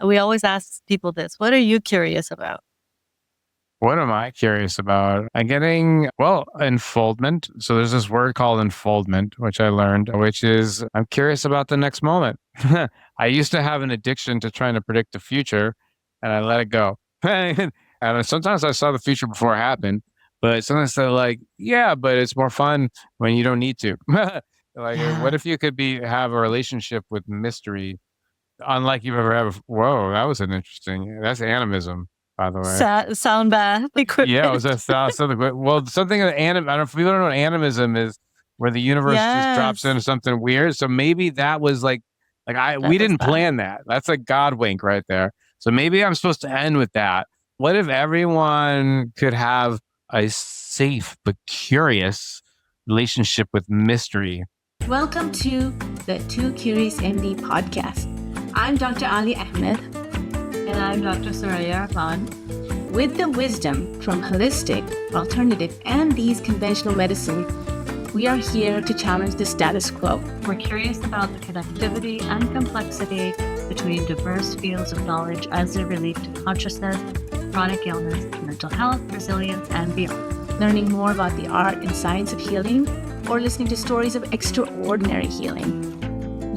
We always ask people this. What are you curious about? What am I curious about? I'm getting, enfoldment. So there's this word called enfoldment, which I learned, which is I'm curious about the next moment. I used to have an addiction to trying to predict the future and I let it go. And sometimes I saw the future before it happened, but sometimes they're like, yeah, but it's more fun when you don't need to. Like, what Yeah. if you could have a relationship with mystery unlike you've ever had? Whoa, that was that's animism, by the way. Sound bath Yeah, it was equipment. something. Well, something of I don't know if people don't know what animism is, where the universe just drops Yes. into something weird. So maybe that was we That was didn't that. plan that. That's a God wink right there. So maybe I'm supposed to end with that. What if everyone could have a safe but curious relationship with mystery? Welcome to the Two Curious MD podcast. I'm Dr. Ali Ahmed. And I'm Dr. Soraya Rahman. With the wisdom from holistic, alternative, and these conventional medicine, we are here to challenge the status quo. We're curious about the connectivity and complexity between diverse fields of knowledge as they relate to consciousness, chronic illness, mental health, resilience, and beyond. Learning more about the art and science of healing, or listening to stories of extraordinary healing.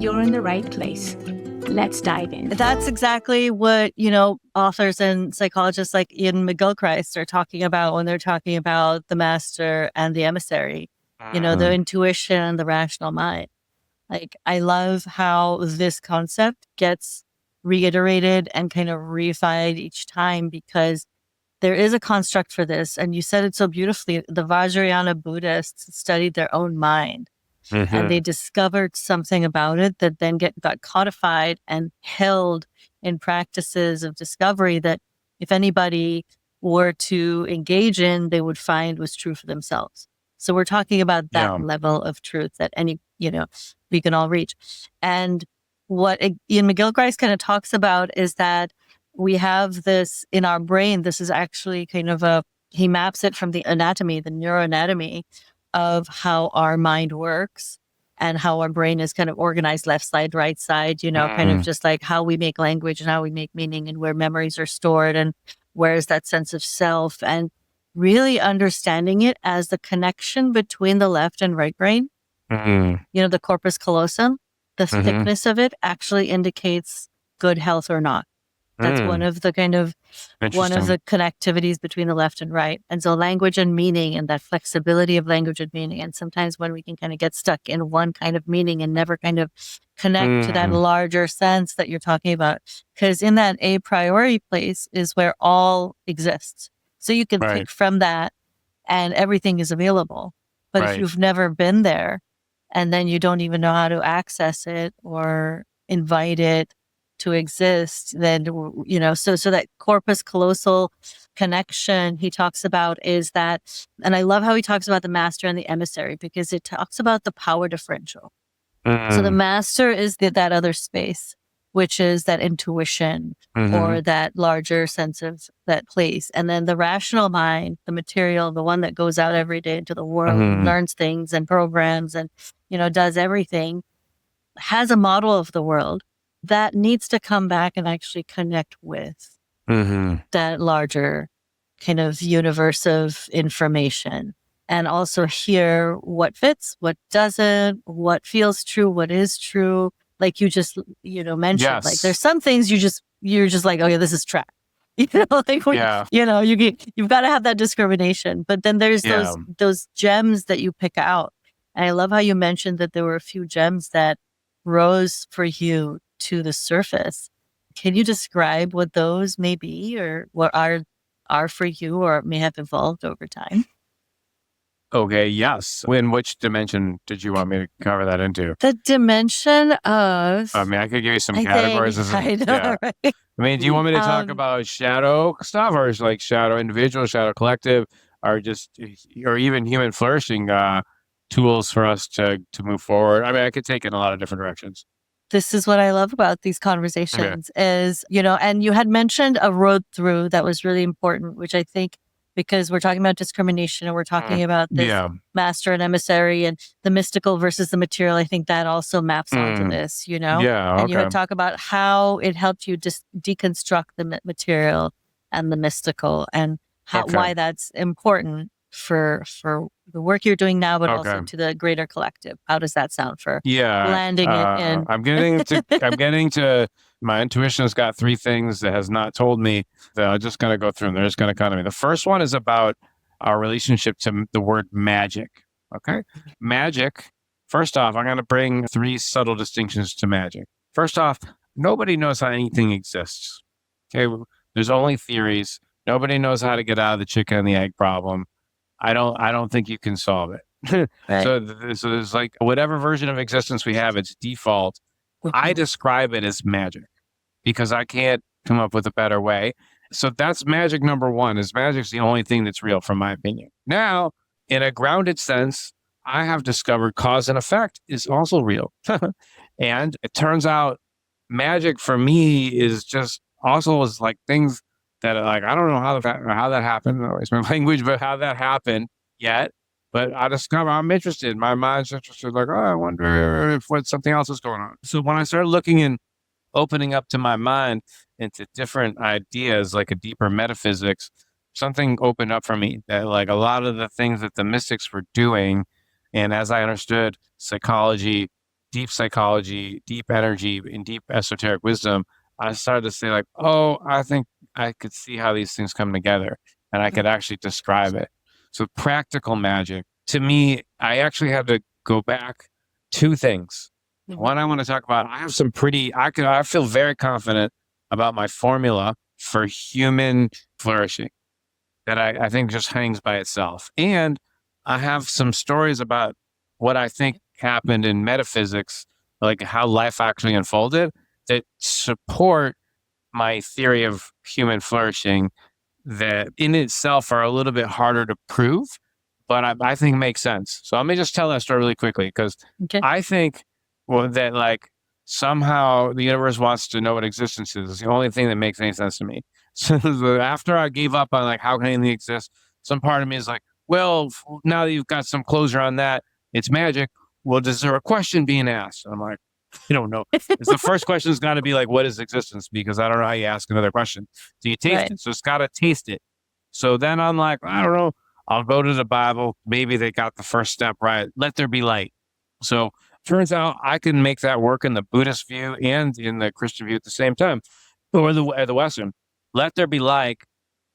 You're in the right place. Let's dive in. That's exactly what, authors and psychologists like Ian McGilchrist are talking about when they're talking about the master and the emissary, the intuition, the rational mind. Like, I love how this concept gets reiterated and kind of reified each time, because there is a construct for this. And you said it so beautifully. The Vajrayana Buddhists studied their own mind. And they discovered something about it that then got codified and held in practices of discovery that if anybody were to engage in, they would find was true for themselves. So we're talking about that level of truth that we can all reach. And what Ian McGilchrist kind of talks about is that we have this in our brain. This is actually he maps it from the anatomy, the neuroanatomy of how our mind works and how our brain is kind of organized, left side, right side, kind of just like how we make language and how we make meaning and where memories are stored and where's that sense of self, and really understanding it as the connection between the left and right brain. The corpus callosum, the thickness of it actually indicates good health or not. That's one of the connectivities between the left and right. And so language and meaning, and that flexibility of language and meaning. And sometimes when we can kind of get stuck in one kind of meaning and never kind of connect to that larger sense that you're talking about, because in that a priori place is where all exists. So you can pick from that and everything is available. But if you've never been there and then you don't even know how to access it or invite it to exist, then, so that corpus callosal connection he talks about is that, and I love how he talks about the master and the emissary, because it talks about the power differential. So the master is that other space, which is that intuition or that larger sense of that place. And then the rational mind, the material, the one that goes out every day into the world and learns things and programs and, does everything, has a model of the world that needs to come back and actually connect with that larger kind of universe of information, and also hear what fits, what doesn't, what feels true, what is true. Like you just, mentioned, like there's some things you're just like, oh yeah, this is trash. You've got to have that discrimination. But then there's those gems that you pick out. And I love how you mentioned that there were a few gems that rose for you to the surface. Can you describe what those may be, or what are for you, or may have evolved over time? Okay, yes. In which dimension did you want me to cover that into? The dimension of... I mean, I could give you some categories. Right? I mean, do you want me to talk about shadow stuff, or is like shadow individual, shadow collective, or even human flourishing tools for us to move forward? I mean, I could take it in a lot of different directions. This is what I love about these conversations is, and you had mentioned a road through that was really important, which I think because we're talking about discrimination and we're talking about this Yeah. master and emissary and the mystical versus the material. I think that also maps onto this, you know? Yeah. And you Okay. would talk about how it helped you just deconstruct the material and the mystical and how, Okay. why that's important for the work you're doing now, but also Okay. to the greater collective. How does that sound for Yeah. landing it in? I'm getting to my intuition has got three things that has not told me that I'm just going to go through them. They're just going to come to me. The first one is about our relationship to the word magic. Okay. Magic. First off, I'm going to bring three subtle distinctions to magic. First off, nobody knows how anything exists. Okay. There's only theories. Nobody knows how to get out of the chicken and the egg problem. I don't think you can solve it. Right. So there's like whatever version of existence we have, it's default. I describe it as magic because I can't come up with a better way. So that's magic number one, is magic's the only thing that's real from my opinion. Now, in a grounded sense, I have discovered cause and effect is also real. And it turns out magic for me is just also is like things that are like, I don't know how that happened. It's my language, but how that happened yet. But I discover I'm interested. My mind's interested. Like, oh, I wonder if something else is going on. So when I started looking and opening up to my mind into different ideas, like a deeper metaphysics, something opened up for me that like a lot of the things that the mystics were doing, and as I understood psychology, deep energy, and deep esoteric wisdom, I started to say like, oh, I think I could see how these things come together and I could actually describe it. So practical magic, to me, I actually had to go back two things. One, I want to talk about, I have some I feel very confident about my formula for human flourishing that I think just hangs by itself. And I have some stories about what I think happened in metaphysics, like how life actually unfolded, that support my theory of human flourishing that in itself are a little bit harder to prove, but I think makes sense. So let me just tell that story really quickly, because I think that like somehow the universe wants to know what existence is. It's the only thing that makes any sense to me. So after I gave up on like how can anything exist, some part of me is like, well, now that you've got some closure on that, it's magic. Well, is there a question being asked? I'm like, I don't know. It's the first question has got to be like, what is existence? Because I don't know how you ask another question. So you taste it. So it's got to taste it. So then I'm like, I don't know. I'll go to the Bible. Maybe they got the first step right. Let there be light. So turns out I can make that work in the Buddhist view and in the Christian view at the same time, or the Western. Let there be light.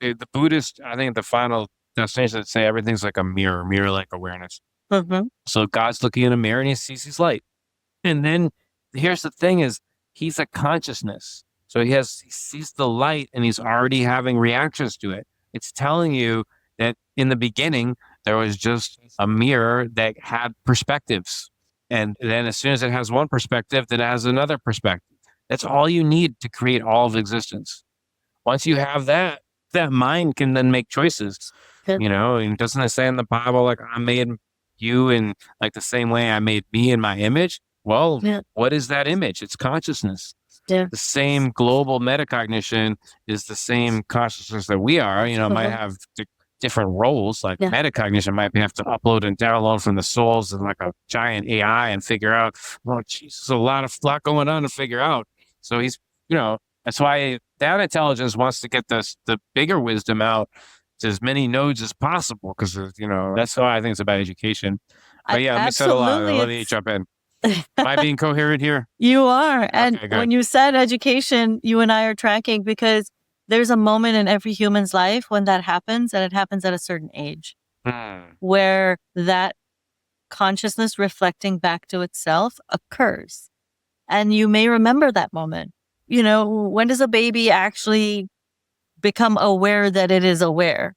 The Buddhist, I think the final destination would say everything's like a mirror like awareness. So God's looking in a mirror and he sees his light. And then here's the thing is he's a consciousness. So he sees the light and he's already having reactions to it. It's telling you that in the beginning, there was just a mirror that had perspectives. And then as soon as it has one perspective, then it has another perspective. That's all you need to create all of existence. Once you have that mind can then make choices. You know, and doesn't it say in the Bible, like I made you in like the same way I made me in my image? Well, what is that image? It's consciousness. The same global metacognition is the same consciousness that we are. You know, might have different roles. Like metacognition might have to upload and download from the souls and like a giant AI and figure out. Well, Jesus, a lot going on to figure out. So he's, you know, that's why that intelligence wants to get the bigger wisdom out to as many nodes as possible, because you know that's why I think it's about education. But yeah, let me settle out. Let me jump in. Am I being coherent here? You are. And okay, when you said education, you and I are tracking because there's a moment in every human's life when that happens, and it happens at a certain age where that consciousness reflecting back to itself occurs. And you may remember that moment. You know, when does a baby actually become aware that it is aware?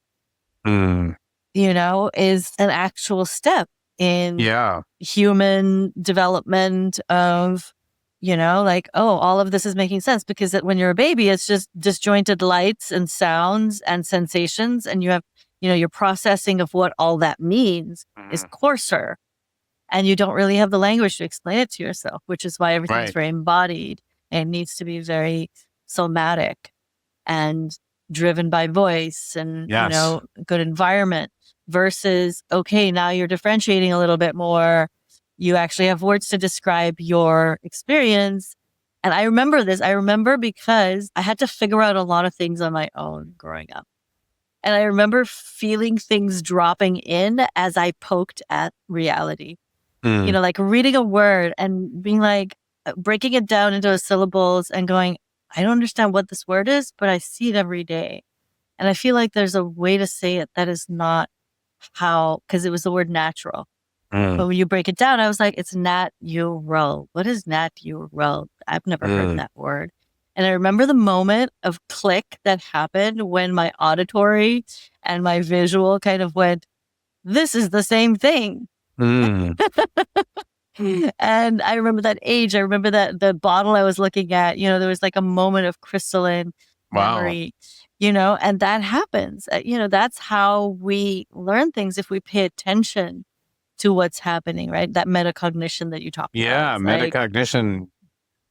You know, is an actual step in human development of, you know, like, oh, all of this is making sense, because when you're a baby, it's just disjointed lights and sounds and sensations. And you have, you know, your processing of what all that means is coarser. And you don't really have the language to explain it to yourself, which is why everything's very embodied and needs to be very somatic. And driven by voice and, Yes. good environment versus, okay, now you're differentiating a little bit more. You actually have words to describe your experience. And I remember this. I remember because I had to figure out a lot of things on my own growing up. And I remember feeling things dropping in as I poked at reality. Like reading a word and being like, breaking it down into syllables and going, I don't understand what this word is, but I see it every day. And I feel like there's a way to say it that is not how, because it was the word natural. But when you break it down, I was like, it's natural. What is natural? I've never heard that word. And I remember the moment of click that happened when my auditory and my visual kind of went, this is the same thing. And I remember that age. I remember that the bottle I was looking at, there was like a moment of crystalline memory, and that happens. That's how we learn things if we pay attention to what's happening, right? That metacognition that you talked about. Yeah, metacognition.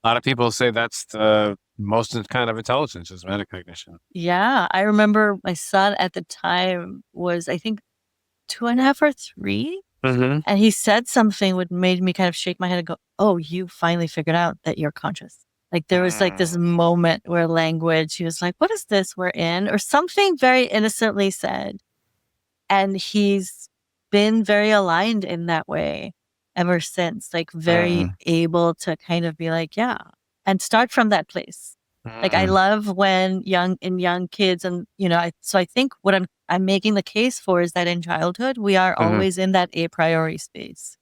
A lot of people say that's the most kind of intelligence is metacognition. Yeah. I remember my son at the time was, I think, 2.5 or 3. And he said something which made me kind of shake my head and go, oh, you finally figured out that you're conscious. Like there was like this moment where language, he was like, what is this we're in? Or something very innocently said. And he's been very aligned in that way ever since, like very able to kind of be like, yeah, and start from that place. Like I love when young kids and, so I think what I'm making the case for is that in childhood, we are always in that a priori space.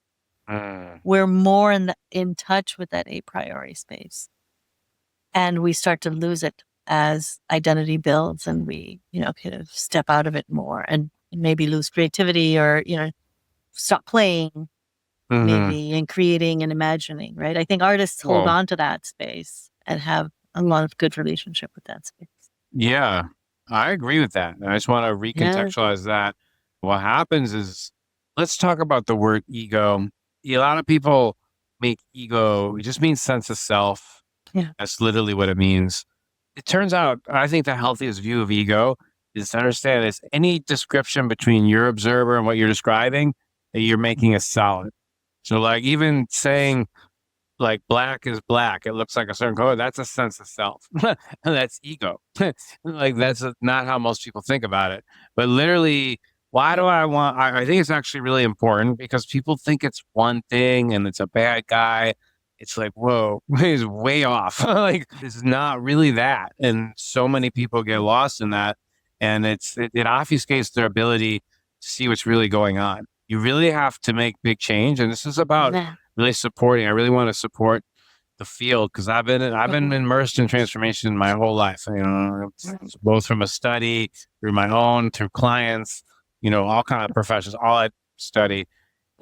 We're more in touch with that a priori space. And we start to lose it as identity builds and we, kind of step out of it more and maybe lose creativity or, stop playing maybe and creating and imagining, right? I think artists hold on to that space and have a lot of good relationship with that space. Yeah, I agree with that. I just want to recontextualize that. What happens is, let's talk about the word ego. A lot of people make ego, it just means sense of self. Yeah. That's literally what it means. It turns out, I think the healthiest view of ego is to understand it's any description between your observer and what you're describing that you're making a solid. So like even saying like black is black, it looks like a certain color, that's a sense of self. That's ego. Like that's not how most people think about it. But literally, why do I think it's actually really important because people think it's one thing and it's a bad guy. It's like, whoa, he's way off. Like it's not really that. And so many people get lost in that. And it obfuscates their ability to see what's really going on. You really have to make big change. And this is about really supporting. I really want to support the field because I've been immersed in transformation my whole life. Both from a study, through my own, through clients, all kind of professions, all I study.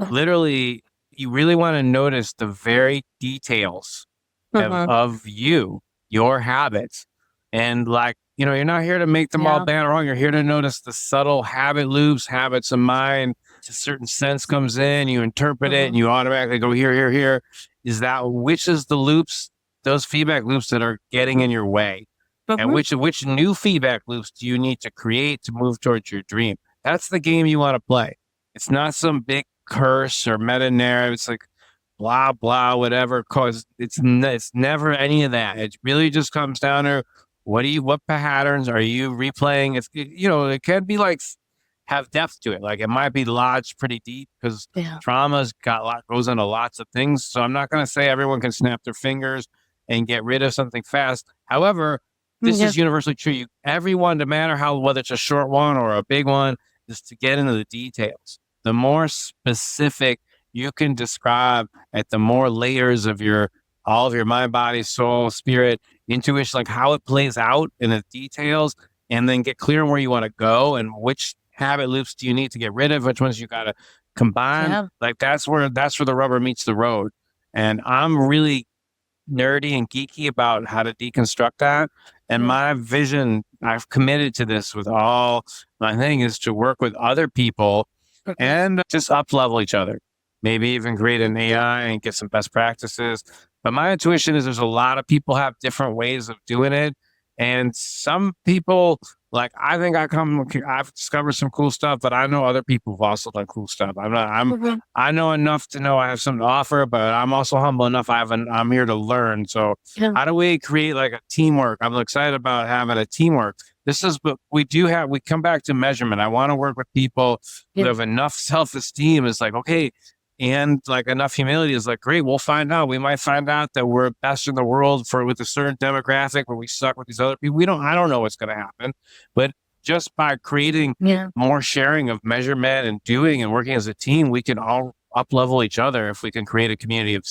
Literally, you really want to notice the very details of your habits. And like, you're not here to make them all bad or wrong. You're here to notice the subtle habit loops, habits of mind. A certain sense comes in, you interpret it, and you automatically go here. Which is the loops, those feedback loops that are getting in your way? And which new feedback loops do you need to create to move towards your dream? That's the game you want to play. It's not some big curse or meta narrative. It's like blah, blah, whatever. Cause it's never any of that. It really just comes down to what patterns are you replaying? It can be like, have depth to it. Like it might be lodged pretty deep because trauma's goes into lots of things. So I'm not going to say everyone can snap their fingers and get rid of something fast. However, this is universally true. Everyone, no matter whether it's a short one or a big one, is to get into the details. The more specific you can describe at the more layers of all of your mind, body, soul, spirit, intuition, like how it plays out in the details, and then get clear on where you want to go and which habit loops do you need to get rid of, which ones you got to combine. Like that's where the rubber meets the road. And I'm really nerdy and geeky about how to deconstruct that. And my vision, I've committed to this with all my thing, is to work with other people and just up level each other. Maybe even create an AI and get some best practices. But my intuition is there's a lot of people have different ways of doing it. And some people, like, I think I've discovered some cool stuff, but I know other people who've also done cool stuff. I know enough to know I have something to offer, but I'm also humble enough. I'm here to learn. So how do we create like a teamwork? I'm excited about having a teamwork. This is what we come back to measurement. I want to work with people who have enough self-esteem. It's like, okay, and like enough humility is like, great, we'll find out. We might find out that we're best in the world with a certain demographic, where we suck with these other people. I don't know what's going to happen, but just by creating more sharing of measurement and doing and working as a team, we can all up-level each other if we can create a community of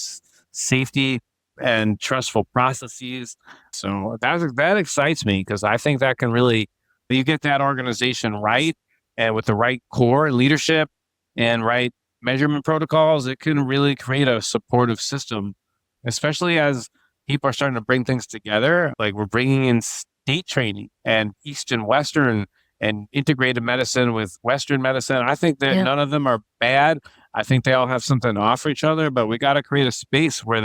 safety and trustful processes. So that excites me, because I think that can really, you get that organization right, and with the right core leadership and right measurement protocols, it can really create a supportive system, especially as people are starting to bring things together. Like, we're bringing in state training and East and Western and integrated medicine with Western medicine. I think that none of them are bad. I think they all have something to offer each other, but we got to create a space where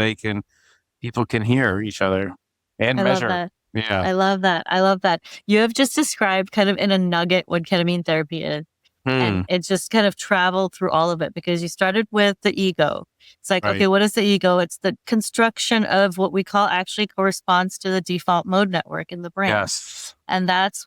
people can hear each other and measure. Love that. Yeah. I love that. I love that. You have just described kind of in a nugget what ketamine therapy is. And it's just kind of traveled through all of it, because you started with the ego. It's like, okay, what is the ego? It's the construction of what we call actually corresponds to the default mode network in the brain. Yes. And that's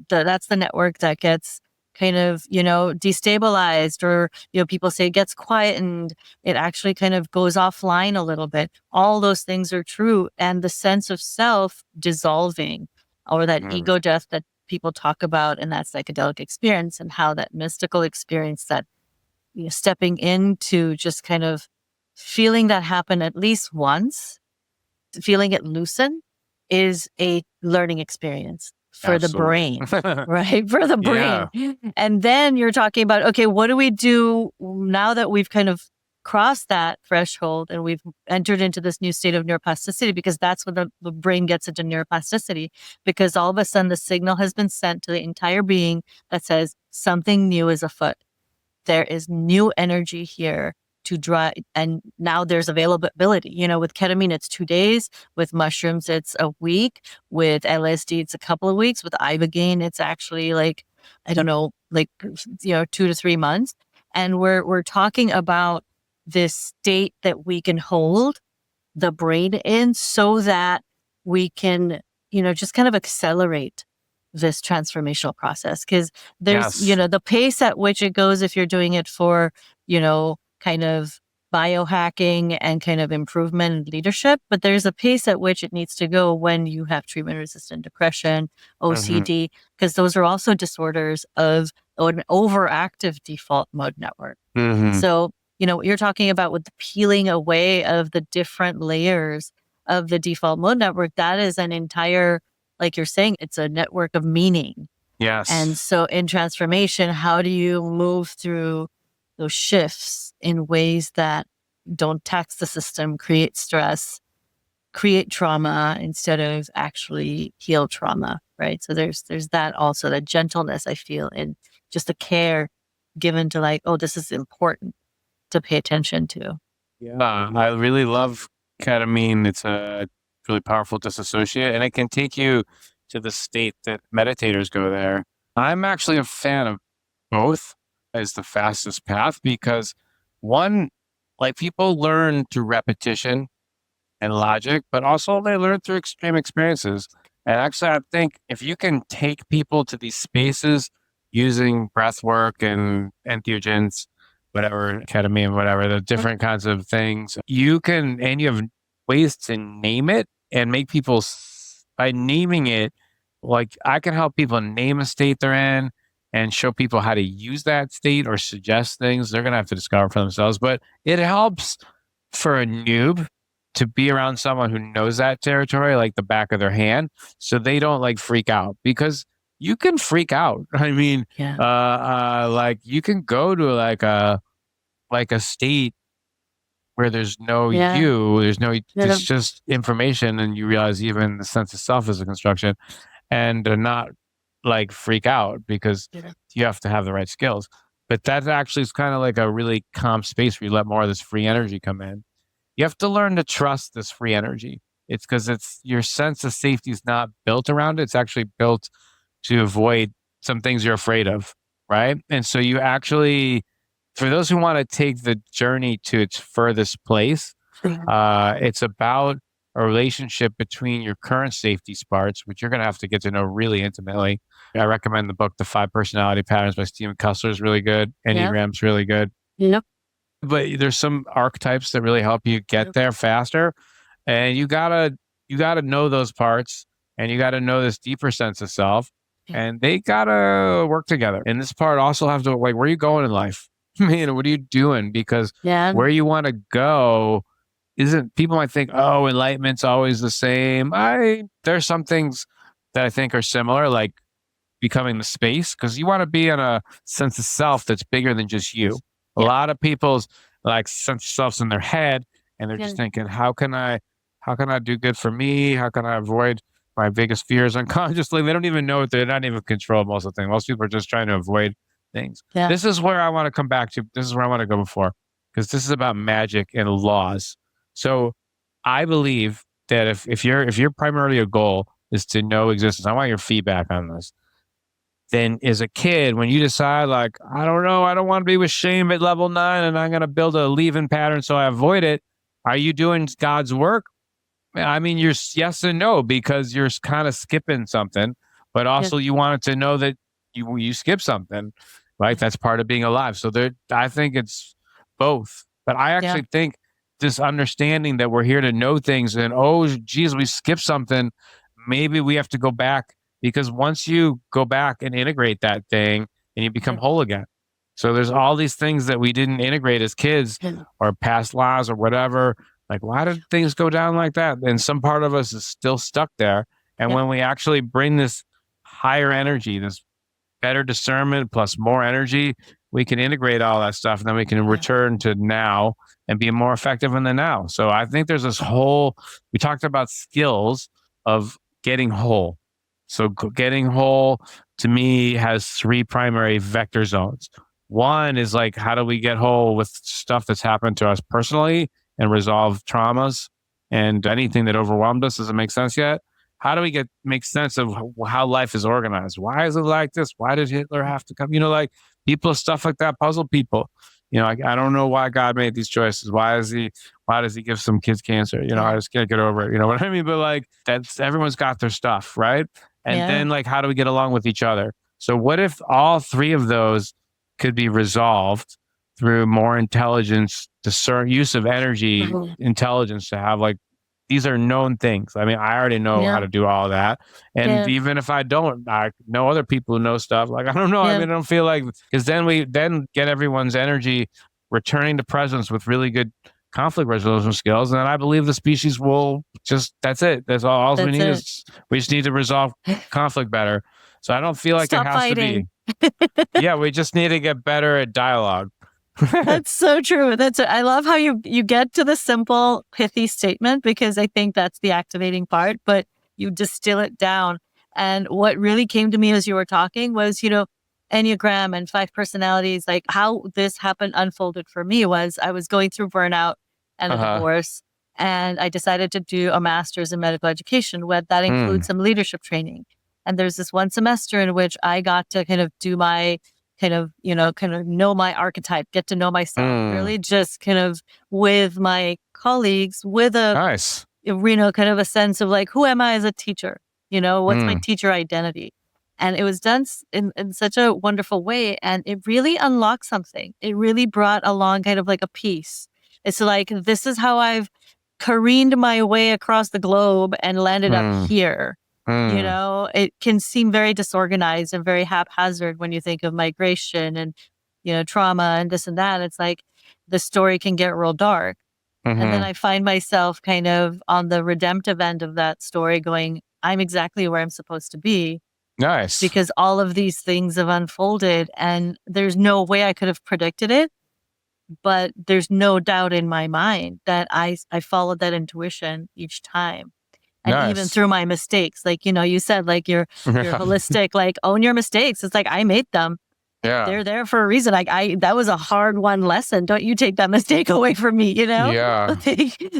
that's the network that gets kind of, destabilized, or, people say it gets quiet, and it actually kind of goes offline a little bit. All those things are true. And the sense of self dissolving, or that ego death that people talk about in that psychedelic experience, and how that mystical experience, that stepping into just kind of feeling that happen at least once, feeling it loosen, is a learning experience for the brain, right? For the brain. Yeah. And then you're talking about, okay, what do we do now that we've kind of crossed that threshold and we've entered into this new state of neuroplasticity? Because that's when the brain gets into neuroplasticity, because all of a sudden the signal has been sent to the entire being that says something new is afoot. There is new energy here to drive, and now there's availability. With ketamine, it's 2 days. With mushrooms, it's a week. With LSD, it's a couple of weeks. With ibogaine, it's actually 2 to 3 months. And we're talking about this state that we can hold the brain in, so that we can, just kind of accelerate this transformational process. Because there's, the pace at which it goes, if you're doing it for, kind of biohacking and kind of improvement and leadership, but there's a pace at which it needs to go when you have treatment-resistant depression, OCD, because those are also disorders of an overactive default mode network. So, what you're talking about with the peeling away of the different layers of the default mode network, that is an entire, like you're saying, it's a network of meaning. Yes. And so in transformation, how do you move through those shifts in ways that don't tax the system, create stress, create trauma, instead of actually heal trauma, right? So there's that also, that gentleness, I feel, and just the care given to like, oh, this is important to pay attention to. Yeah, I really love ketamine. It's a really powerful dissociate, and it can take you to the state that meditators go there. I'm actually a fan of both as the fastest path, because one, like, people learn through repetition and logic, but also they learn through extreme experiences. And actually, I think if you can take people to these spaces using breath work and entheogens, whatever, ketamine, whatever, the different kinds of things, you have ways to name it and make people, by naming it, like, I can help people name a state they're in and show people how to use that state or suggest things they're going to have to discover for themselves. But it helps for a noob to be around someone who knows that territory like the back of their hand, so they don't like freak out, because you can freak out. I mean, like, you can go to like a state where there's no there's just information, and you realize even the sense of self is a construction, and not like freak out, because you have to have the right skills. But that actually is kind of like a really calm space where you let more of this free energy come in. You have to learn to trust this free energy. it's because your sense of safety is not built around it. It's actually built to avoid some things you're afraid of, right? And so you actually, for those who want to take the journey to its furthest place, it's about a relationship between your current safety parts, which you're going to have to get to know really intimately. I recommend the book, The 5 Personality Patterns by Stephen Kessler is really good. Enneagram's really good. Yep. But there's some archetypes that really help you get there faster. And you gotta know those parts, and you gotta know this deeper sense of self. And they gotta work together. And this part also have to, like, where are you going in life? What are you doing? Because where you want to go isn't, people might think, oh, enlightenment's always the same. There's some things that I think are similar, like becoming the space, because you want to be in a sense of self that's bigger than just you. A lot of people's like sense of self's in their head, and they're just thinking, how can I do good for me? How can I avoid my biggest fears unconsciously? They don't even know it. They're not even in control of most of the things. Most people are just trying to avoid things. This is where I want to come back to. This is where I want to go before, because this is about magic and laws. So I believe that if your primarily a goal is to know existence, I want your feedback on this. Then as a kid, when you decide, like, I don't know, I don't want to be with shame at level 9 and I'm going to build a leave-in pattern so I avoid it, are you doing God's work? I mean, you're yes and no, because you're kind of skipping something, but also you wanted to know that you skip something, right? That's part of being alive. So I think it's both. But I actually think this understanding that we're here to know things, and, oh, geez, we skipped something, maybe we have to go back. Because once you go back and integrate that thing, and you become whole again. So there's all these things that we didn't integrate as kids, or past lives or whatever. Like, why did things go down like that? And some part of us is still stuck there. And when we actually bring this higher energy, this better discernment plus more energy, we can integrate all that stuff, and then we can return to now and be more effective in the now. So I think there's this whole, we talked about skills of getting whole. So getting whole, to me, has 3 primary vector zones. One is like, how do we get whole with stuff that's happened to us personally and resolve traumas and anything that overwhelmed us? Doesn't make sense yet. How do we make sense of how life is organized? Why is it like this? Why did Hitler have to come? Like people, stuff like that, puzzle people. I don't know why God made these choices. Why does he give some kids cancer? I just can't get over it. You know what I mean? But like, everyone's got their stuff, right? And then, like, how do we get along with each other? So what if all 3 of those could be resolved through more intelligence, use of energy, intelligence, to have, like, these are known things. I mean, I already know how to do all of that. And even if I don't, I know other people who know stuff. Like, I don't know. I mean, I don't feel like, because then we get everyone's energy returning to presence with really good conflict resolution skills. And I believe the species will that's it. That's all we need is, we just need to resolve conflict better. So I don't feel like Stop it has fighting. to be. We just need to get better at dialogue. That's so true. I love how you get to the simple, pithy statement, because I think that's the activating part, but you distill it down. And what really came to me as you were talking was, Enneagram and 5 personalities, like how this unfolded for me was, I was going through burnout and a divorce, and I decided to do a master's in medical education, where that includes some leadership training. And there's this one semester in which I got to kind of do my kind of know my archetype, get to know myself, really just kind of with my colleagues, with Nice. Kind of a sense of like, who am I as a teacher? What's my teacher identity? And it was done in such a wonderful way. And it really unlocked something. It really brought along kind of like a peace. It's like, this is how I've careened my way across the globe and landed up here. It can seem very disorganized and very haphazard when you think of migration and, trauma and this and that. It's like the story can get real dark. And then I find myself kind of on the redemptive end of that story going, I'm exactly where I'm supposed to be. Nice. Because all of these things have unfolded, and there's no way I could have predicted it. But there's no doubt in my mind that I followed that intuition each time. And even through my mistakes, like, you said, like you're holistic, like own your mistakes. It's like, I made them. Yeah. they're there for a reason. I that was a hard won lesson. Don't you take that mistake away from me, Yeah.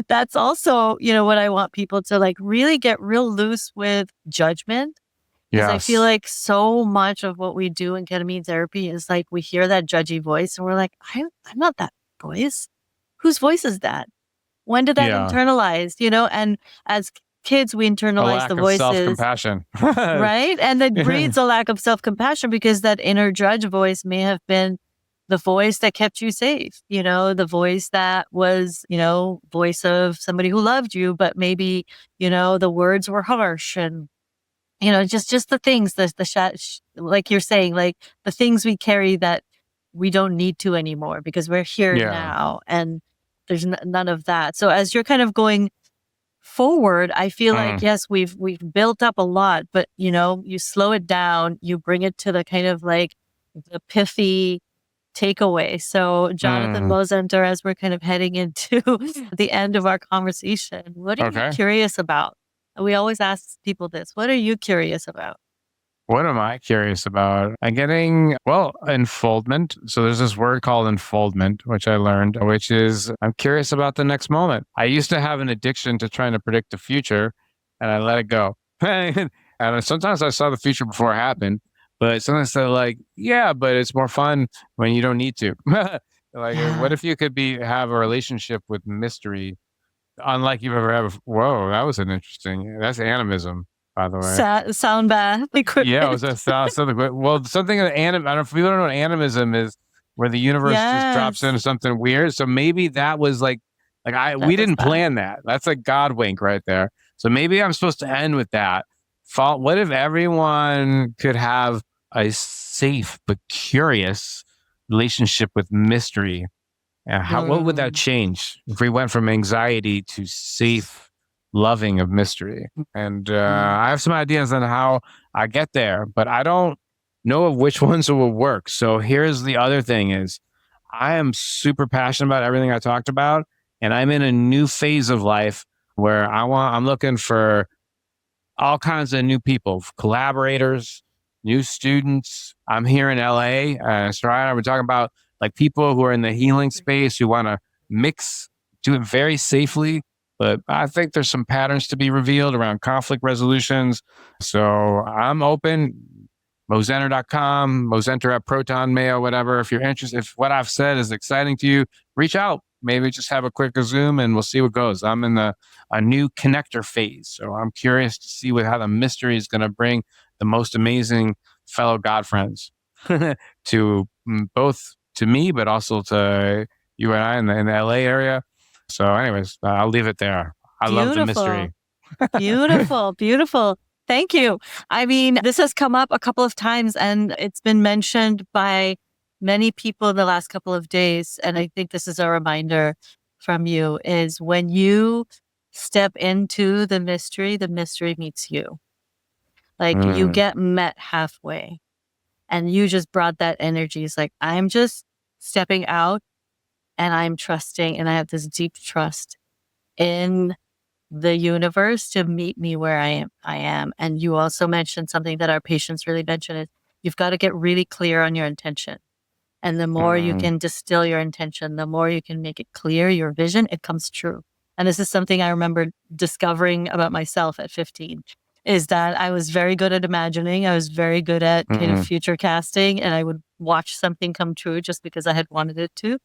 That's also, what I want people to like really get real loose with judgment. Because I feel Yes. like so much of what we do in ketamine therapy is like we hear that judgy voice and we're like, I'm not that voice. Whose voice is that? When did that Yeah. internalize? And as kids, we A internalize the lack of voices, self-compassion. right? And that breeds a lack of self-compassion because that inner judge voice may have been the voice that kept you safe, the voice that was, voice of somebody who loved you, but maybe, the words were harsh and just the things, like you're saying, like the things we carry that we don't need to anymore because we're here Yeah. now and there's none of that. So as you're kind of going forward, I feel like, yes, we've built up a lot, but you slow it down, you bring it to the kind of like the pithy takeaway. So Jonathan Mm. Mozenter, as we're kind of heading into the end of our conversation, what are you Okay. curious about? We always ask people this. What are you curious about? What am I curious about? I'm getting, enfoldment. So there's this word called enfoldment, which I learned, which is I'm curious about the next moment. I used to have an addiction to trying to predict the future and I let it go. And sometimes I saw the future before it happened, but sometimes they're like, yeah, but it's more fun when you don't need to. Like, what Yeah. if you could have a relationship with mystery unlike you've ever had before? Whoa, that was that's animism, by the way. Sound bath Yeah, it was equipment. something. Well, something of anim. I don't know if people don't know what animism is, where the universe just drops Yes. into something weird. So maybe that was we That was didn't that. plan that. That's a God wink right there. So maybe I'm supposed to end with that. What if everyone could have a safe but curious relationship with mystery? And what would that Mm. change if we went from anxiety to safe loving of mystery? And Mm. I have some ideas on how I get there, but I don't know of which ones will work. So here's the other thing is I am super passionate about everything I talked about. And I'm in a new phase of life where I'm looking for all kinds of new people, collaborators, new students. I'm here in LA. Soraya and I were talking about like people who are in the healing space who want to mix, do it very safely. But I think there's some patterns to be revealed around conflict resolutions. So I'm open. Mozenter.com, Mozenter at Proton Mail, whatever. If you're interested, if what I've said is exciting to you, reach out. Maybe just have a quick Zoom and we'll see what goes. I'm in a new connector phase. So I'm curious to see how the mystery is going to bring the most amazing fellow God friends to both to me, but also to you and I in the LA area. So anyways, I'll leave it there. I love the mystery. Beautiful. Beautiful. Thank you. I mean, this has come up a couple of times and it's been mentioned by many people in the last couple of days. And I think this is a reminder from you is when you step into the mystery meets you. Like you get met halfway and you just brought that energy. It's like, I'm just stepping out and I'm trusting and I have this deep trust in the universe to meet me where I am. And you also mentioned something that our patients really mention is you've got to get really clear on your intention. And the more you can distill your intention, the more you can make it clear, your vision, it comes true. And this is something I remember discovering about myself at 15 is that I was very good at imagining. I was very good at kind of future casting and I would watch something come true just because I had wanted it to.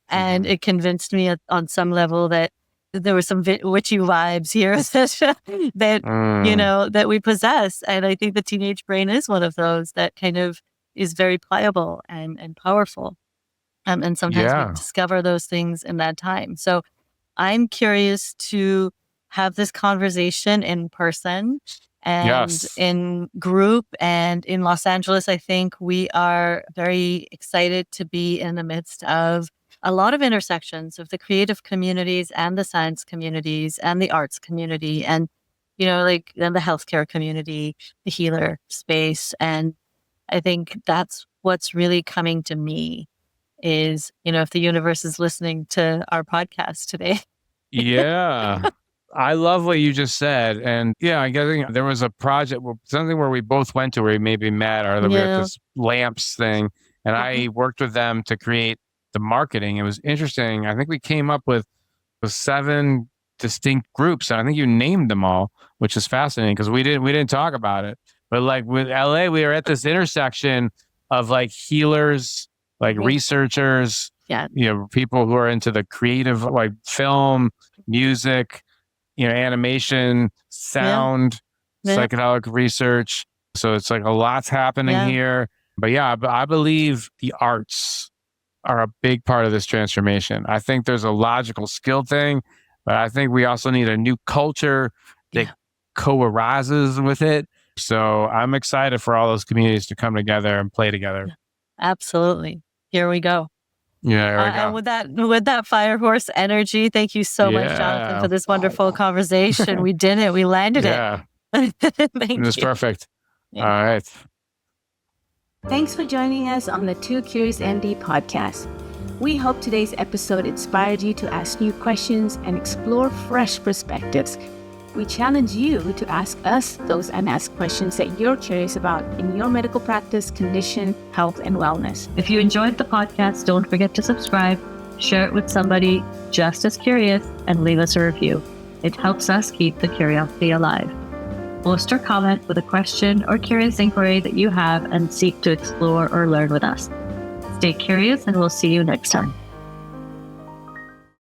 And it convinced me on some level that there were some witchy vibes here that we possess. And I think the teenage brain is one of those that kind of is very pliable and powerful. And sometimes we discover those things in that time. So I'm curious to have this conversation in person and in group and in Los Angeles. I think we are very excited to be in the midst of a lot of intersections of the creative communities and the science communities and the arts community and, and the healthcare community, the healer space. And I think that's what's really coming to me is, if the universe is listening to our podcast today. Yeah. I love what you just said. And yeah, I guess there was a project, something where we both went to where we maybe met or we had this lamps thing. And I worked with them to create the marketing. It was interesting. I think we came up with 7 distinct groups. And I think you named them all, which is fascinating because we didn't talk about it. But like with LA, we were at this intersection of like healers, like researchers, people who are into the creative, like film, music, animation, sound, psychedelic research. So it's like a lot's happening here. But I believe the arts are a big part of this transformation. I think there's a logical skill thing, but I think we also need a new culture that co-arises with it. So I'm excited for all those communities to come together and play together. Absolutely. Here we go. Yeah, and with that fire horse energy, thank you so much, Jonathan, for this wonderful conversation. We did it. We landed it. Thank you. It was perfect. All right. Thanks for joining us on the Two Curious ND podcast. We hope today's episode inspired you to ask new questions and explore fresh perspectives. We challenge you to ask us those unasked questions that you're curious about in your medical practice, condition, health, and wellness. If you enjoyed the podcast, don't forget to subscribe, share it with somebody just as curious, and leave us a review. It helps us keep the curiosity alive. Post or comment with a question or curious inquiry that you have and seek to explore or learn with us. Stay curious, and we'll see you next time.